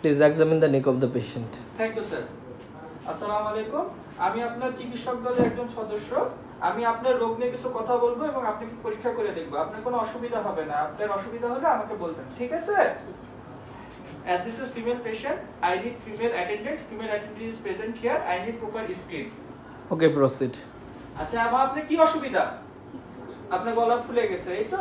Please examine the neck of the patient. Thank you sir. আসসালামু আলাইকুম, আমি আপনার চিকিৎসক দলের একজন সদস্য। আমি আপনার রোগ নিয়ে কিছু কথা বলবো এবং আপনাকে পরীক্ষা করে দেখবো। আপনার কোনো অসুবিধা হবে না, আপনার অসুবিধা হলে আমাকে বলবেন, ঠিক আছে? As this is female patient, I need female attendant. Female attendant is present here. I need proper screen. Okay, proceed. আচ্ছা, আমার আপনার কি অসুবিধা? আপনার গলা ফুলে গেছে, এই তো?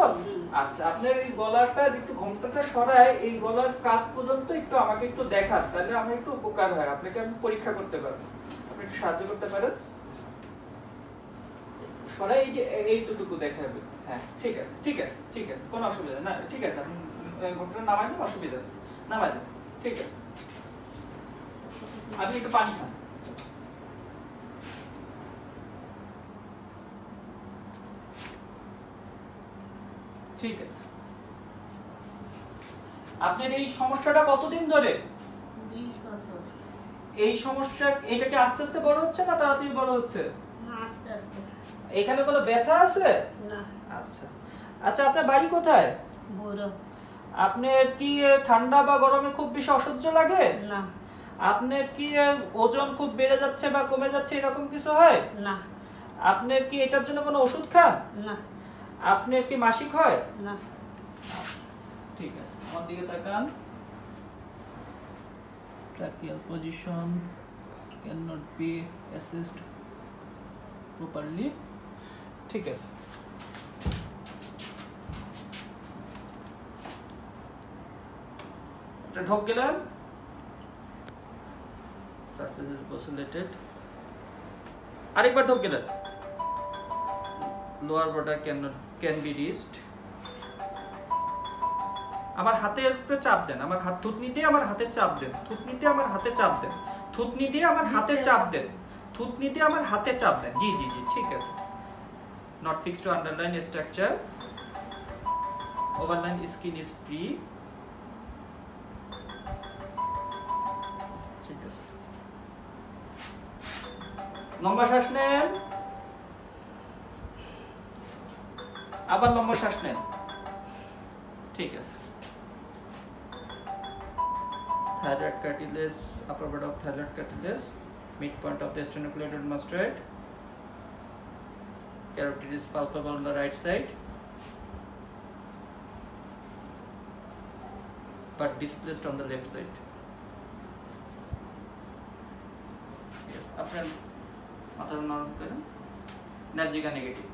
আচ্ছা, আপনার এই গলাটা একটু ঘোমটাটা সরায় এই গলার কাত পর্যন্ত একটু আমাকে একটু দেখান, তাহলে আমার একটু উপকার হয়। আপনাকে আমি পরীক্ষা করতে পারবো। আপনি একটু সাহায্য করতে পারেন? সরাই এই যে এইটুকু দেখাবে। হ্যাঁ, ঠিক আছে, ঠিক আছে, ঠিক আছে, কোনো অসুবিধা না, ঠিক আছে। আপনি ঘোমটাটা নামাই দেন, অসুবিধা নেই, নামাই দেন, ঠিক আছে। আপনি একটু পানি খান। ঠিক আছে। আপনার এই সমস্যাটা কতদিন ধরে? 20 বছর। এই সমস্যা এটা কি আস্তে আস্তে বড় হচ্ছে না তাড়াতাড়ি বড় হচ্ছে? না, আস্তে আস্তে। এখানে কোনো ব্যথা আছে? না। আচ্ছা আচ্ছা, আপনার বাড়ি কোথায়? বড়। আপনার কি ঠান্ডা বা গরমে খুব বেশি অসহ্য লাগে? না। আপনার কি ওজন খুব বেড়ে যাচ্ছে বা কমে যাচ্ছে এরকম কিছু হয়? না। আপনার কি এটার জন্য কোনো ওষুধ খান? না। আপনার কি মাসিক হয়? না। ঠিক আছে, আমার দিকে তাকান। Tracheal position cannot be assessed properly. ঠিক আছে। এটা ঢোক গেলেন। Surface is oscillated. আরেকবার ঢোক গেলেন। Lower border can be reached. আমার হাতের উপরে চাপ দেন, আমার হাত থুতনি দিয়ে আমার হাতে চাপ দেন, থুতনি দিয়ে আমার হাতে চাপ দেন, থুতনি দিয়ে আমার হাতে চাপ দেন, থুতনি দিয়ে আমার হাতে চাপ দেন। জি জি জি, ঠিক আছে। Not fixed to underlying structure, overlying skin is free. ঠিক আছে, লম্বা শ্বাস নেন, আবার লম্বা শ্বাস নেন। ঠিক আছে। Thyroid cartilage, upper part of thyroid cartilage, midpoint of the sternocleidomastoid mastoid. Carotid is palpable on the right side, but displaced on the left side. Yes, আপনার মাথার নরম করেন। নার্জিকা নেগেটিভ।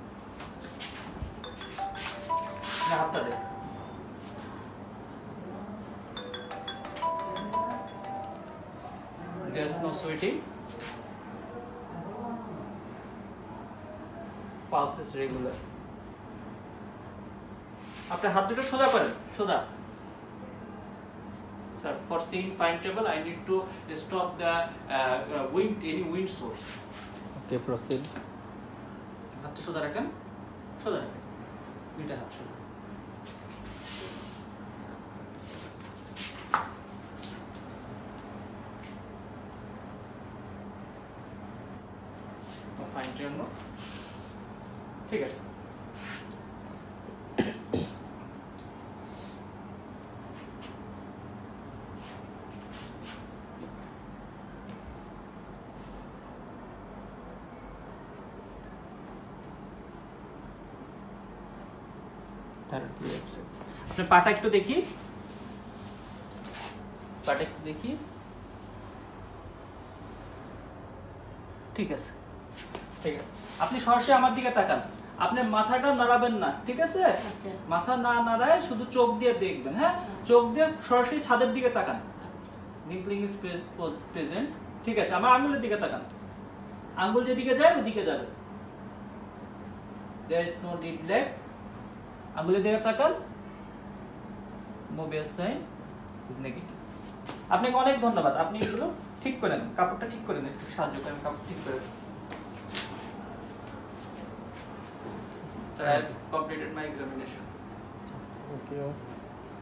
হাতটা দেন। There is no sweating. Pulse is regular. আপনার হাত দুটো সোজা করেন, সোজা। Sir, for seeing fine table, I need to stop the any wind source. Okay, proceed. হাতটা সোজা রাখেন, সোজা রাখেন, দুইটা হাত সোজা। ফাইন জন্য ঠিক আছে। আপনার পাটা একটু দেখি, পাটা একটু দেখি। ঠিক আছে, ঠিক আছে। আপনি সরাসরি আমার দিকে তাকান, আপনি মাথাটা নাড়াবেন না, ঠিক আছে? মাথা না নাড়ায় শুধু চোখ দিয়ে দেখবেন। হ্যাঁ, চোখ দিয়ে সরাসরি ছাদের দিকে তাকান। নিপলিং ইজ প্রেজেন্ট, ঠিক আছে। আমার আঙ্গুলের দিকে তাকান, আঙ্গুল যেদিকে যায় ওদিকে যাবে। There is no did leg. আঙ্গুলের দিকে তাকান, মোবিয়াস সাইন ইজ নেগেটিভ। আপনাকে অনেক ধন্যবাদ। আপনি এগুলো ঠিক করে নেন, কাপড়টা ঠিক করে নেন, একটু সাহায্য করেন, কাপড় ঠিক করে নেন। Sir, I have completed my examination. Thank you.